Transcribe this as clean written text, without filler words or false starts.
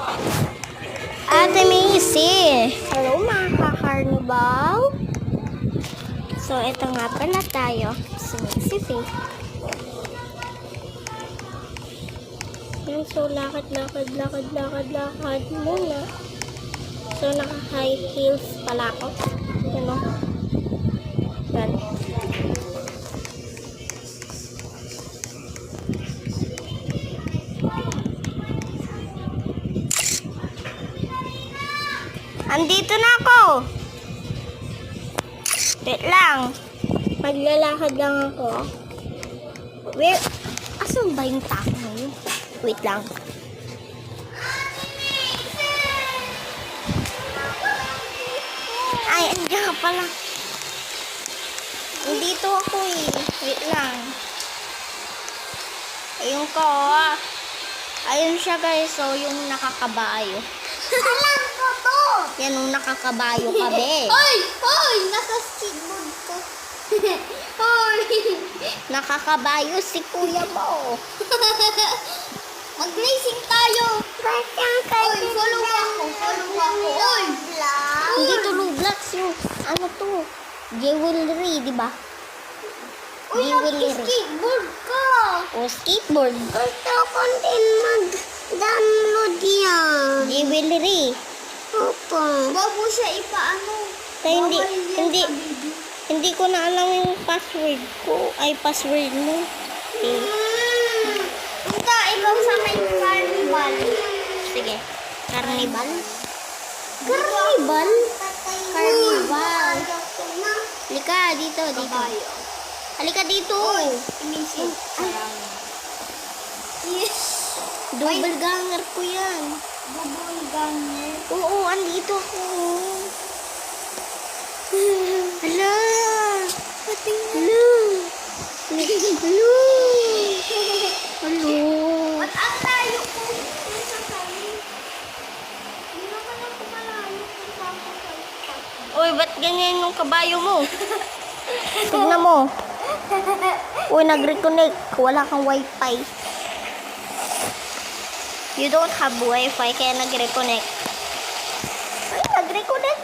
Ate Macy! Hello mga ka-carnival! So, ito nga pala tayo. Si Macy Faith. So, lakad muna. So, naka-high heels pala ako. Yan o. Yan. Andito na ako. Wait lang. Maglalakad lang ako. Wait. Asan ba yung tako ngayon? Wait lang. Ay, andiyan ka pala. Andito ako eh. Wait lang. Ayun ko. Ayun siya guys. So, yung nakakabayo. Alam ko to! Yan yung nakakabayo ka, be. Hoy! Hoy! Nasa skateboard ko. Hoy! Nakakabayo si kuya mo. Mag-racing tayo. Hoy, follow ako. Follow ako. Hoy! Hindi to Roblox yung ano to. Jewelry, di ba? Uy, Jewelry. skateboard ka. O skateboard. Gusto ko din mag-download yan. Jewelry. Opo. Bago siya ipaano. Kaya hindi, Bawal yan hindi, sa video. hindi ko na alam yung password ko. Ay, password mo. Okay. Punta, ikaw sa may carnival. Sige. Carnival? Carnival? Carnival. Halika, dito, dito. Halika dito. Inisip. Yes. Double ganger ko yan. Bubul ganger. Oo, andito ako. Hala. Hala. Hala. Hello. Ba't ang layo ko? Sa kanin. Hindi naman ako malayo kung saan ko kayo. Uy, ba't ganyan yung kabayo mo? Tignan mo. Uy, nag-reconnect. Wala kang wifi. You don't have wifi, kaya nag-reconnect. Ay, nag-reconnect